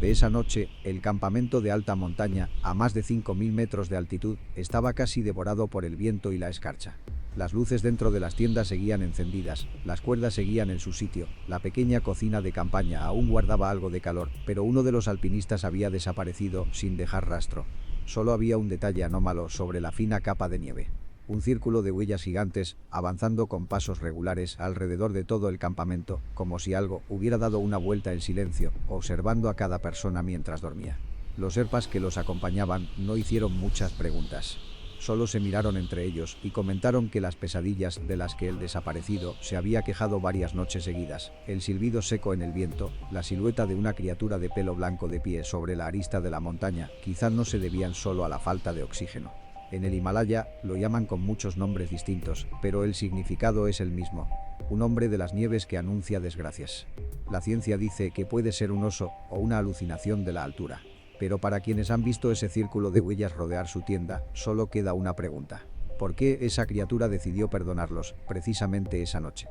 De esa noche, el campamento de alta montaña, a más de 5.000 metros de altitud, estaba casi devorado por el viento y la escarcha. Las luces dentro de las tiendas seguían encendidas, las cuerdas seguían en su sitio, la pequeña cocina de campaña aún guardaba algo de calor, pero uno de los alpinistas había desaparecido sin dejar rastro. Solo había un detalle anómalo sobre la fina capa de nieve. Un círculo de huellas gigantes, avanzando con pasos regulares alrededor de todo el campamento, como si algo hubiera dado una vuelta en silencio, observando a cada persona mientras dormía. Los sherpas que los acompañaban no hicieron muchas preguntas. Solo se miraron entre ellos y comentaron que las pesadillas de las que el desaparecido se había quejado varias noches seguidas, el silbido seco en el viento, la silueta de una criatura de pelo blanco de pie sobre la arista de la montaña, quizá no se debían solo a la falta de oxígeno. En el Himalaya lo llaman con muchos nombres distintos, pero el significado es el mismo. Un hombre de las nieves que anuncia desgracias. La ciencia dice que puede ser un oso o una alucinación de la altura. Pero para quienes han visto ese círculo de huellas rodear su tienda, solo queda una pregunta. ¿Por qué esa criatura decidió perdonarlos precisamente esa noche?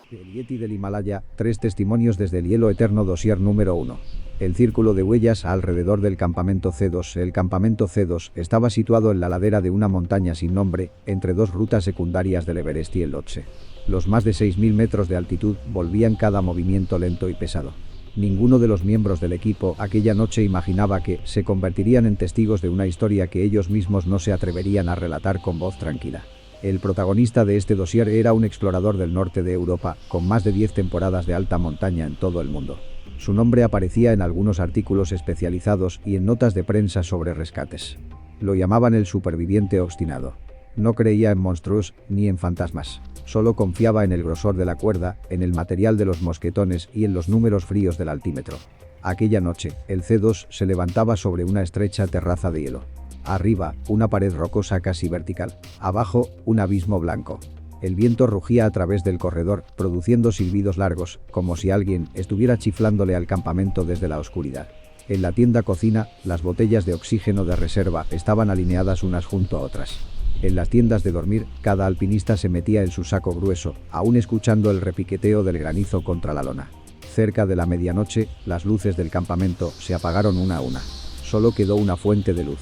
El Yeti del Himalaya, 3 testimonios desde el hielo eterno. Dossier número 1. El círculo de huellas alrededor del campamento C2. El campamento C2 estaba situado en la ladera de una montaña sin nombre, entre dos rutas secundarias del Everest y el Lhotse. Los más de 6.000 metros de altitud volvían cada movimiento lento y pesado. Ninguno de los miembros del equipo aquella noche imaginaba que se convertirían en testigos de una historia que ellos mismos no se atreverían a relatar con voz tranquila. El protagonista de este dossier era un explorador del norte de Europa, con más de 10 temporadas de alta montaña en todo el mundo. Su nombre aparecía en algunos artículos especializados y en notas de prensa sobre rescates. Lo llamaban el superviviente obstinado. No creía en monstruos ni en fantasmas. Solo confiaba en el grosor de la cuerda, en el material de los mosquetones y en los números fríos del altímetro. Aquella noche, el C2 se levantaba sobre una estrecha terraza de hielo. Arriba, una pared rocosa casi vertical. Abajo, un abismo blanco. El viento rugía a través del corredor, produciendo silbidos largos, como si alguien estuviera chiflándole al campamento desde la oscuridad. En la tienda cocina, las botellas de oxígeno de reserva estaban alineadas unas junto a otras. En las tiendas de dormir, cada alpinista se metía en su saco grueso, aún escuchando el repiqueteo del granizo contra la lona. Cerca de la medianoche, las luces del campamento se apagaron una a una. Solo quedó una fuente de luz.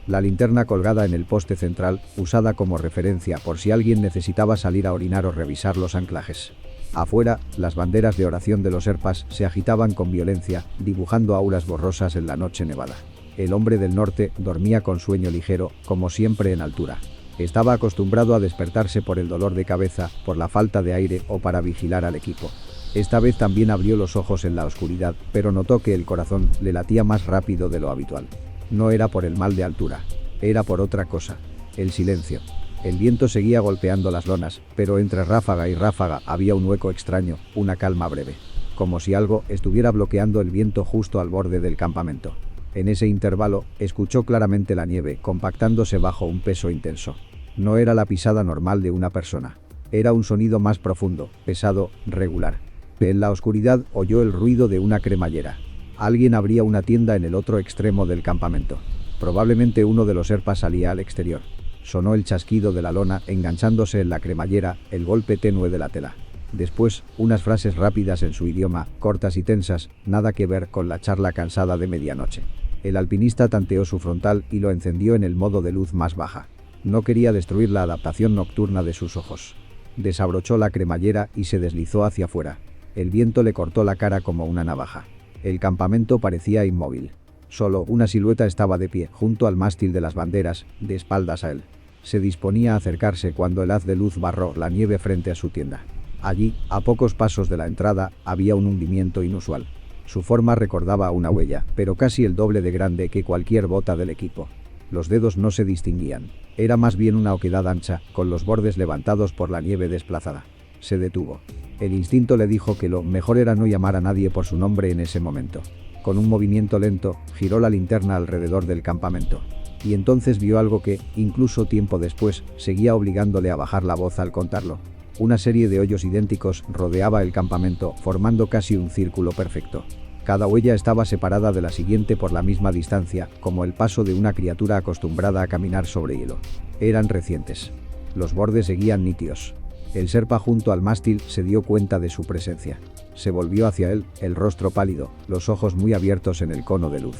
La linterna colgada en el poste central, usada como referencia por si alguien necesitaba salir a orinar o revisar los anclajes. Afuera, las banderas de oración de los sherpas se agitaban con violencia, dibujando auras borrosas en la noche nevada. El hombre del norte dormía con sueño ligero, como siempre en altura. Estaba acostumbrado a despertarse por el dolor de cabeza, por la falta de aire o para vigilar al equipo. Esta vez también abrió los ojos en la oscuridad, pero notó que el corazón le latía más rápido de lo habitual. No era por el mal de altura. Era por otra cosa. El silencio. El viento seguía golpeando las lonas, pero entre ráfaga y ráfaga había un hueco extraño, una calma breve. Como si algo estuviera bloqueando el viento justo al borde del campamento. En ese intervalo, escuchó claramente la nieve compactándose bajo un peso intenso. No era la pisada normal de una persona. Era un sonido más profundo, pesado, regular. En la oscuridad oyó el ruido de una cremallera. Alguien abría una tienda en el otro extremo del campamento. Probablemente uno de los sherpas salía al exterior. Sonó el chasquido de la lona enganchándose en la cremallera, el golpe tenue de la tela. Después, unas frases rápidas en su idioma, cortas y tensas, nada que ver con la charla cansada de medianoche. El alpinista tanteó su frontal y lo encendió en el modo de luz más baja. No quería destruir la adaptación nocturna de sus ojos. Desabrochó la cremallera y se deslizó hacia afuera. El viento le cortó la cara como una navaja. El campamento parecía inmóvil. Solo una silueta estaba de pie, junto al mástil de las banderas, de espaldas a él. Se disponía a acercarse cuando el haz de luz barró la nieve frente a su tienda. Allí, a pocos pasos de la entrada, había un hundimiento inusual. Su forma recordaba una huella, pero casi el doble de grande que cualquier bota del equipo. Los dedos no se distinguían. Era más bien una oquedad ancha, con los bordes levantados por la nieve desplazada. Se detuvo. El instinto le dijo que lo mejor era no llamar a nadie por su nombre en ese momento. Con un movimiento lento, giró la linterna alrededor del campamento. Y entonces vio algo que, incluso tiempo después, seguía obligándole a bajar la voz al contarlo. Una serie de hoyos idénticos rodeaba el campamento, formando casi un círculo perfecto. Cada huella estaba separada de la siguiente por la misma distancia, como el paso de una criatura acostumbrada a caminar sobre hielo. Eran recientes. Los bordes seguían nítidos. El Sherpa junto al mástil se dio cuenta de su presencia. Se volvió hacia él, el rostro pálido, los ojos muy abiertos en el cono de luz.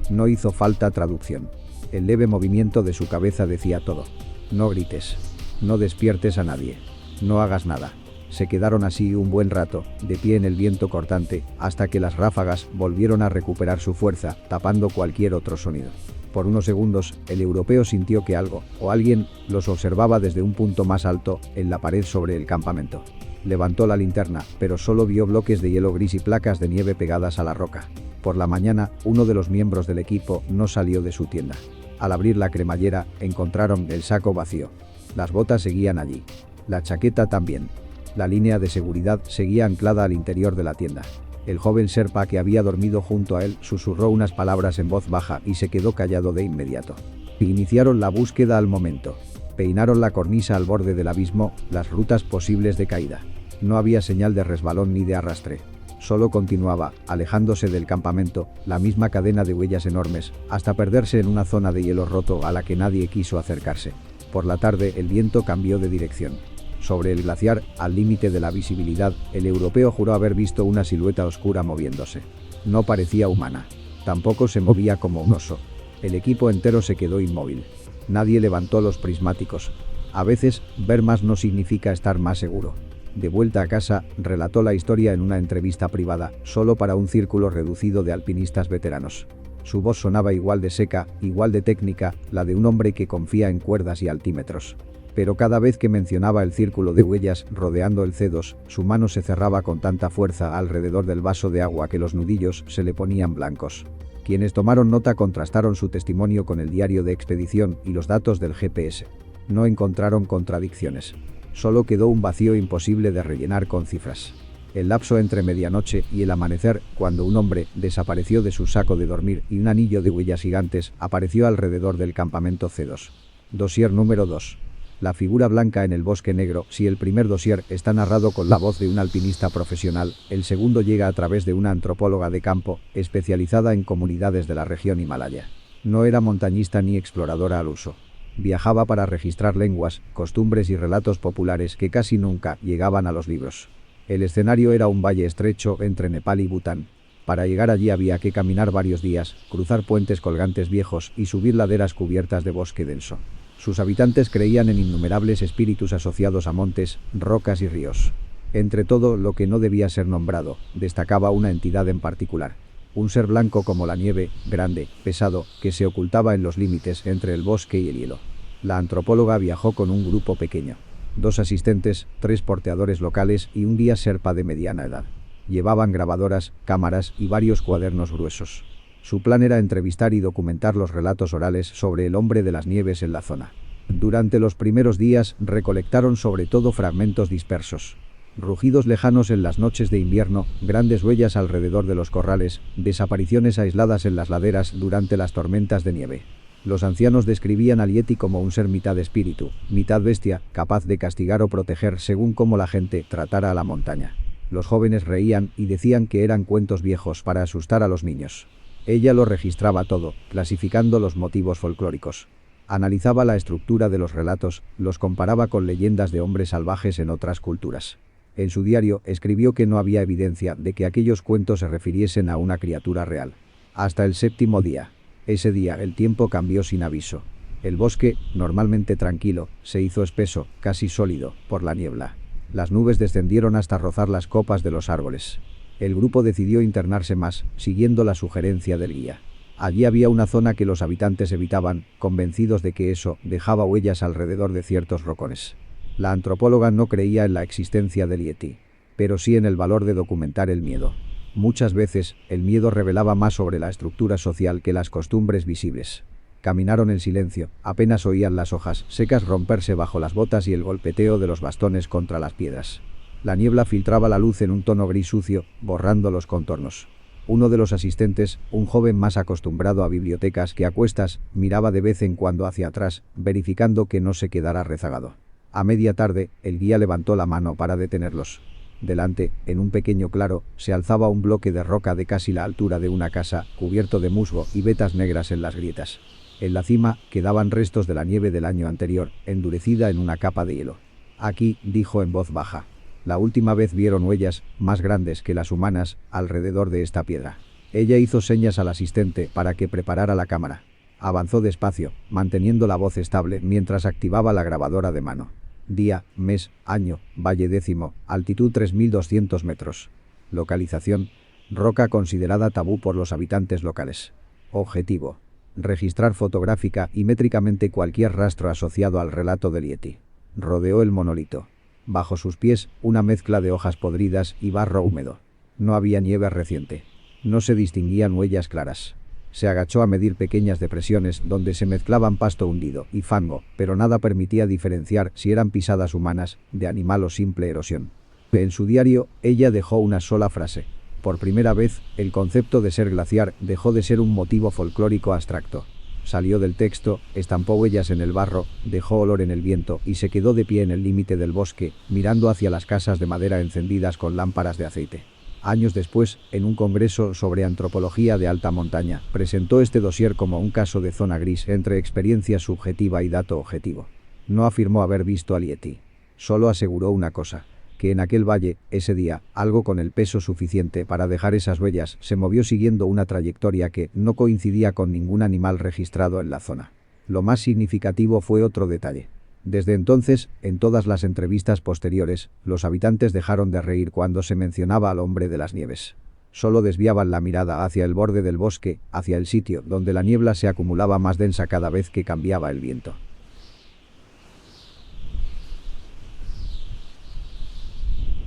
No hizo falta traducción. El leve movimiento de su cabeza decía todo. No grites. No despiertes a nadie. No hagas nada. Se quedaron así un buen rato, de pie en el viento cortante, hasta que las ráfagas volvieron a recuperar su fuerza, tapando cualquier otro sonido. Por unos segundos, el europeo sintió que algo, o alguien, los observaba desde un punto más alto, en la pared sobre el campamento. Levantó la linterna, pero solo vio bloques de hielo gris y placas de nieve pegadas a la roca. Por la mañana, uno de los miembros del equipo no salió de su tienda. Al abrir la cremallera, encontraron el saco vacío. Las botas seguían allí. La chaqueta también. La línea de seguridad seguía anclada al interior de la tienda. El joven Sherpa que había dormido junto a él susurró unas palabras en voz baja y se quedó callado de inmediato. Iniciaron la búsqueda al momento. Peinaron la cornisa al borde del abismo, las rutas posibles de caída. No había señal de resbalón ni de arrastre. Solo continuaba, alejándose del campamento, la misma cadena de huellas enormes, hasta perderse en una zona de hielo roto a la que nadie quiso acercarse. Por la tarde el viento cambió de dirección. Sobre el glaciar, al límite de la visibilidad, el europeo juró haber visto una silueta oscura moviéndose. No parecía humana. Tampoco se movía como un oso. El equipo entero se quedó inmóvil. Nadie levantó los prismáticos. A veces, ver más no significa estar más seguro. De vuelta a casa, relató la historia en una entrevista privada, solo para un círculo reducido de alpinistas veteranos. Su voz sonaba igual de seca, igual de técnica, la de un hombre que confía en cuerdas y altímetros. Pero cada vez que mencionaba el círculo de huellas rodeando el C2, su mano se cerraba con tanta fuerza alrededor del vaso de agua que los nudillos se le ponían blancos. Quienes tomaron nota contrastaron su testimonio con el diario de expedición y los datos del GPS. No encontraron contradicciones. Solo quedó un vacío imposible de rellenar con cifras. El lapso entre medianoche y el amanecer, cuando un hombre desapareció de su saco de dormir y un anillo de huellas gigantes apareció alrededor del campamento C2. Dossier número 2. La figura blanca en el bosque negro. Si el primer dossier está narrado con la voz de un alpinista profesional, el segundo llega a través de una antropóloga de campo, especializada en comunidades de la región Himalaya. No era montañista ni exploradora al uso. Viajaba para registrar lenguas, costumbres y relatos populares que casi nunca llegaban a los libros. El escenario era un valle estrecho entre Nepal y Bután. Para llegar allí había que caminar varios días, cruzar puentes colgantes viejos y subir laderas cubiertas de bosque denso. Sus habitantes creían en innumerables espíritus asociados a montes, rocas y ríos. Entre todo lo que no debía ser nombrado, destacaba una entidad en particular. Un ser blanco como la nieve, grande, pesado, que se ocultaba en los límites entre el bosque y el hielo. La antropóloga viajó con un grupo pequeño. 2 asistentes, 3 porteadores locales y un guía Sherpa de mediana edad. Llevaban grabadoras, cámaras y varios cuadernos gruesos. Su plan era entrevistar y documentar los relatos orales sobre el hombre de las nieves en la zona. Durante los primeros días recolectaron sobre todo fragmentos dispersos. Rugidos lejanos en las noches de invierno, grandes huellas alrededor de los corrales, desapariciones aisladas en las laderas durante las tormentas de nieve. Los ancianos describían al Yeti como un ser mitad espíritu, mitad bestia, capaz de castigar o proteger según cómo la gente tratara a la montaña. Los jóvenes reían y decían que eran cuentos viejos para asustar a los niños. Ella lo registraba todo, clasificando los motivos folclóricos. Analizaba la estructura de los relatos, los comparaba con leyendas de hombres salvajes en otras culturas. En su diario escribió que no había evidencia de que aquellos cuentos se refiriesen a una criatura real. Hasta el 7º día. Ese día el tiempo cambió sin aviso. El bosque, normalmente tranquilo, se hizo espeso, casi sólido, por la niebla. Las nubes descendieron hasta rozar las copas de los árboles. El grupo decidió internarse más, siguiendo la sugerencia del guía. Allí había una zona que los habitantes evitaban, convencidos de que eso dejaba huellas alrededor de ciertos rocones. La antropóloga no creía en la existencia del Yeti, pero sí en el valor de documentar el miedo. Muchas veces, el miedo revelaba más sobre la estructura social que las costumbres visibles. Caminaron en silencio, apenas oían las hojas secas romperse bajo las botas y el golpeteo de los bastones contra las piedras. La niebla filtraba la luz en un tono gris sucio, borrando los contornos. Uno de los asistentes, un joven más acostumbrado a bibliotecas que a cuestas, miraba de vez en cuando hacia atrás, verificando que no se quedara rezagado. A media tarde, el guía levantó la mano para detenerlos. Delante, en un pequeño claro, se alzaba un bloque de roca de casi la altura de una casa, cubierto de musgo y vetas negras en las grietas. En la cima, quedaban restos de la nieve del año anterior, endurecida en una capa de hielo. Aquí, dijo en voz baja. La última vez vieron huellas, más grandes que las humanas, alrededor de esta piedra. Ella hizo señas al asistente para que preparara la cámara. Avanzó despacio, manteniendo la voz estable mientras activaba la grabadora de mano. Día, mes, año, valle décimo, altitud 3200 metros. Localización: roca considerada tabú por los habitantes locales. Objetivo: registrar fotográfica y métricamente cualquier rastro asociado al relato del Yeti. Rodeó el monolito. Bajo sus pies, una mezcla de hojas podridas y barro húmedo. No había nieve reciente. No se distinguían huellas claras. Se agachó a medir pequeñas depresiones donde se mezclaban pasto hundido y fango, pero nada permitía diferenciar si eran pisadas humanas, de animal o simple erosión. En su diario, ella dejó una sola frase. Por primera vez, el concepto de ser glaciar dejó de ser un motivo folclórico abstracto. Salió del texto, estampó huellas en el barro, dejó olor en el viento y se quedó de pie en el límite del bosque, mirando hacia las casas de madera encendidas con lámparas de aceite. Años después, en un congreso sobre antropología de alta montaña, presentó este dossier como un caso de zona gris entre experiencia subjetiva y dato objetivo. No afirmó haber visto al Yeti. Solo aseguró una cosa: que en aquel valle, ese día, algo con el peso suficiente para dejar esas huellas se movió siguiendo una trayectoria que no coincidía con ningún animal registrado en la zona. Lo más significativo fue otro detalle. Desde entonces, en todas las entrevistas posteriores, los habitantes dejaron de reír cuando se mencionaba al hombre de las nieves. Solo desviaban la mirada hacia el borde del bosque, hacia el sitio donde la niebla se acumulaba más densa cada vez que cambiaba el viento.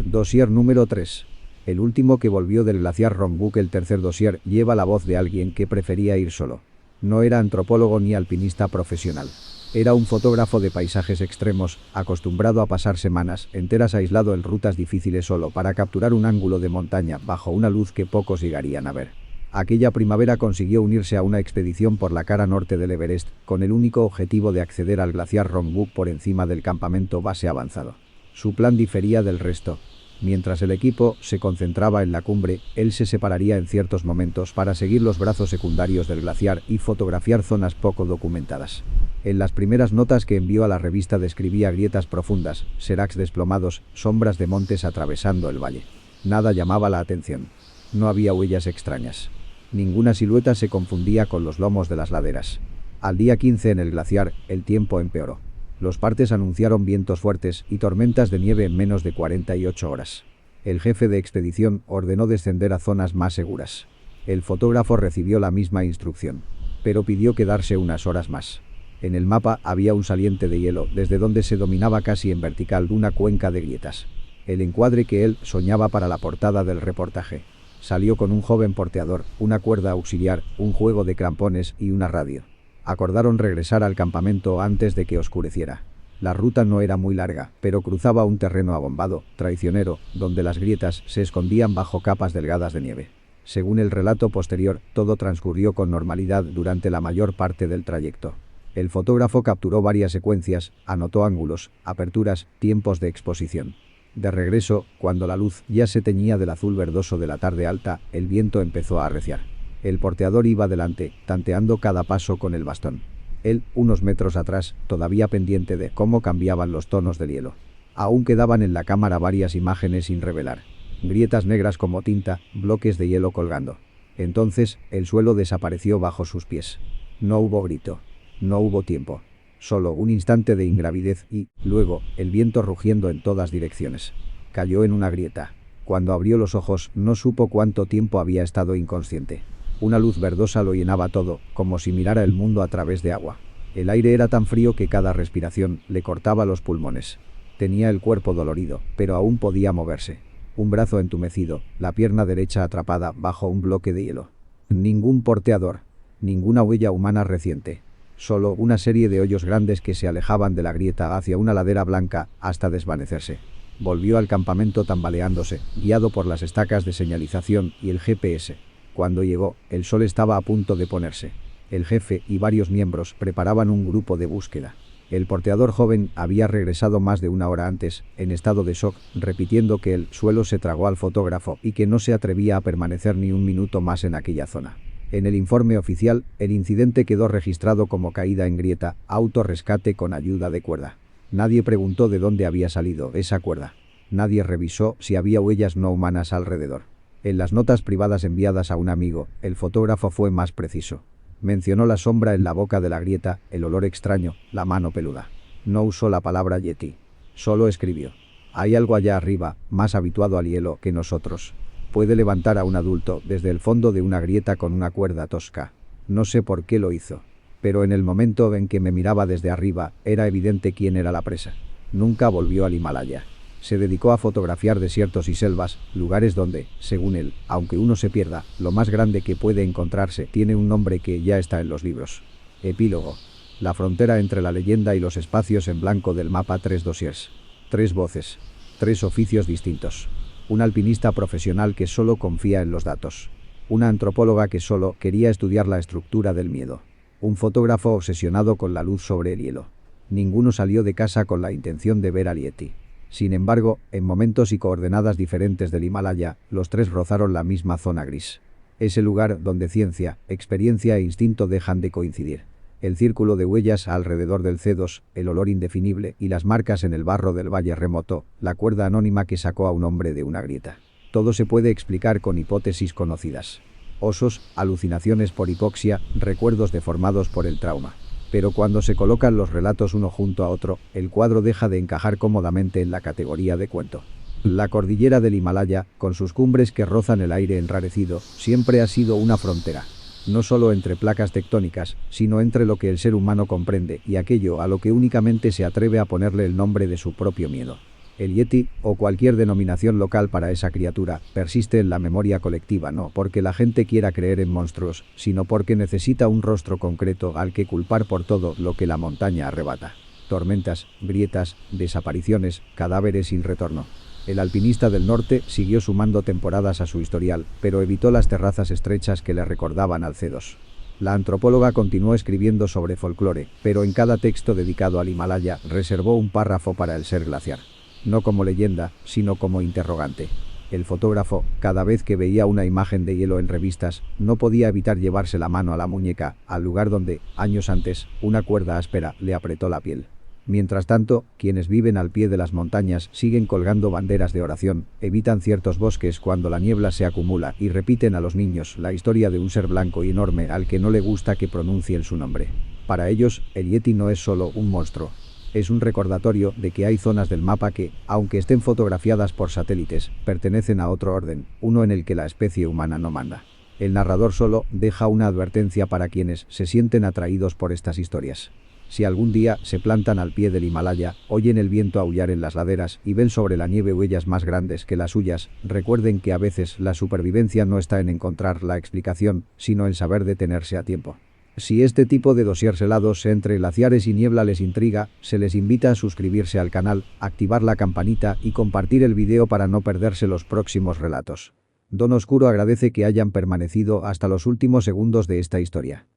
Dossier número 3. El último que volvió del glaciar Rongbuk. El tercer dossier lleva la voz de alguien que prefería ir solo. No era antropólogo ni alpinista profesional. Era un fotógrafo de paisajes extremos, acostumbrado a pasar semanas enteras aislado en rutas difíciles solo para capturar un ángulo de montaña bajo una luz que pocos llegarían a ver. Aquella primavera consiguió unirse a una expedición por la cara norte del Everest, con el único objetivo de acceder al glaciar Rongbuk por encima del campamento base avanzado. Su plan difería del resto. Mientras el equipo se concentraba en la cumbre, él se separaría en ciertos momentos para seguir los brazos secundarios del glaciar y fotografiar zonas poco documentadas. En las primeras notas que envió a la revista describía grietas profundas, seracs desplomados, sombras de montes atravesando el valle. Nada llamaba la atención. No había huellas extrañas. Ninguna silueta se confundía con los lomos de las laderas. Al día 15 en el glaciar, el tiempo empeoró. Los partes anunciaron vientos fuertes y tormentas de nieve en menos de 48 horas. El jefe de expedición ordenó descender a zonas más seguras. El fotógrafo recibió la misma instrucción, pero pidió quedarse unas horas más. En el mapa había un saliente de hielo desde donde se dominaba casi en vertical una cuenca de grietas. El encuadre que él soñaba para la portada del reportaje. Salió con un joven porteador, una cuerda auxiliar, un juego de crampones y una radio. Acordaron regresar al campamento antes de que oscureciera. La ruta no era muy larga, pero cruzaba un terreno abombado, traicionero, donde las grietas se escondían bajo capas delgadas de nieve. Según el relato posterior, todo transcurrió con normalidad durante la mayor parte del trayecto. El fotógrafo capturó varias secuencias, anotó ángulos, aperturas, tiempos de exposición. De regreso, cuando la luz ya se teñía del azul verdoso de la tarde alta, el viento empezó a arreciar. El porteador iba delante, tanteando cada paso con el bastón. Él, unos metros atrás, todavía pendiente de cómo cambiaban los tonos del hielo. Aún quedaban en la cámara varias imágenes sin revelar. Grietas negras como tinta, bloques de hielo colgando. Entonces, el suelo desapareció bajo sus pies. No hubo grito. No hubo tiempo. Solo un instante de ingravidez y, luego, el viento rugiendo en todas direcciones. Cayó en una grieta. Cuando abrió los ojos, no supo cuánto tiempo había estado inconsciente. Una luz verdosa lo llenaba todo, como si mirara el mundo a través de agua. El aire era tan frío que cada respiración le cortaba los pulmones. Tenía el cuerpo dolorido, pero aún podía moverse. Un brazo entumecido, la pierna derecha atrapada bajo un bloque de hielo. Ningún porteador. Ninguna huella humana reciente. Solo una serie de hoyos grandes que se alejaban de la grieta hacia una ladera blanca hasta desvanecerse. Volvió al campamento tambaleándose, guiado por las estacas de señalización y el GPS. Cuando llegó, el sol estaba a punto de ponerse. El jefe y varios miembros preparaban un grupo de búsqueda. El porteador joven había regresado más de una hora antes, en estado de shock, repitiendo que el suelo se tragó al fotógrafo y que no se atrevía a permanecer ni un minuto más en aquella zona. En el informe oficial, el incidente quedó registrado como caída en grieta, autorrescate con ayuda de cuerda. Nadie preguntó de dónde había salido esa cuerda. Nadie revisó si había huellas no humanas alrededor. En las notas privadas enviadas a un amigo, el fotógrafo fue más preciso. Mencionó la sombra en la boca de la grieta, el olor extraño, la mano peluda. No usó la palabra Yeti. Solo escribió: hay algo allá arriba, más habituado al hielo que nosotros. Puede levantar a un adulto desde el fondo de una grieta con una cuerda tosca. No sé por qué lo hizo. Pero en el momento en que me miraba desde arriba, era evidente quién era la presa. Nunca volvió al Himalaya. Se dedicó a fotografiar desiertos y selvas, lugares donde, según él, aunque uno se pierda, lo más grande que puede encontrarse tiene un nombre que ya está en los libros. Epílogo. La frontera entre la leyenda y los espacios en blanco del mapa. 3 dossiers. 3 voces. 3 oficios distintos. Un alpinista profesional que solo confía en los datos. Una antropóloga que solo quería estudiar la estructura del miedo. Un fotógrafo obsesionado con la luz sobre el hielo. Ninguno salió de casa con la intención de ver al Yeti. Sin embargo, en momentos y coordenadas diferentes del Himalaya, los tres rozaron la misma zona gris. Ese lugar donde ciencia, experiencia e instinto dejan de coincidir. El círculo de huellas alrededor del C2, el olor indefinible y las marcas en el barro del valle remoto, la cuerda anónima que sacó a un hombre de una grieta. Todo se puede explicar con hipótesis conocidas. Osos, alucinaciones por hipoxia, recuerdos deformados por el trauma. Pero cuando se colocan los relatos uno junto a otro, el cuadro deja de encajar cómodamente en la categoría de cuento. La cordillera del Himalaya, con sus cumbres que rozan el aire enrarecido, siempre ha sido una frontera. No solo entre placas tectónicas, sino entre lo que el ser humano comprende y aquello a lo que únicamente se atreve a ponerle el nombre de su propio miedo. El Yeti, o cualquier denominación local para esa criatura, persiste en la memoria colectiva no porque la gente quiera creer en monstruos, sino porque necesita un rostro concreto al que culpar por todo lo que la montaña arrebata. Tormentas, grietas, desapariciones, cadáveres sin retorno. El alpinista del norte siguió sumando temporadas a su historial, pero evitó las terrazas estrechas que le recordaban al C2. La antropóloga continuó escribiendo sobre folclore, pero en cada texto dedicado al Himalaya reservó un párrafo para el ser glaciar. No como leyenda, sino como interrogante. El fotógrafo, cada vez que veía una imagen de hielo en revistas, no podía evitar llevarse la mano a la muñeca, al lugar donde, años antes, una cuerda áspera le apretó la piel. Mientras tanto, quienes viven al pie de las montañas siguen colgando banderas de oración, evitan ciertos bosques cuando la niebla se acumula y repiten a los niños la historia de un ser blanco y enorme al que no le gusta que pronuncien su nombre. Para ellos, el Yeti no es solo un monstruo. Es un recordatorio de que hay zonas del mapa que, aunque estén fotografiadas por satélites, pertenecen a otro orden, uno en el que la especie humana no manda. El narrador solo deja una advertencia para quienes se sienten atraídos por estas historias. Si algún día se plantan al pie del Himalaya, oyen el viento aullar en las laderas y ven sobre la nieve huellas más grandes que las suyas, recuerden que a veces la supervivencia no está en encontrar la explicación, sino en saber detenerse a tiempo. Si este tipo de dossiers helados entre glaciares y niebla les intriga, se les invita a suscribirse al canal, activar la campanita y compartir el video para no perderse los próximos relatos. Don Oscuro agradece que hayan permanecido hasta los últimos segundos de esta historia.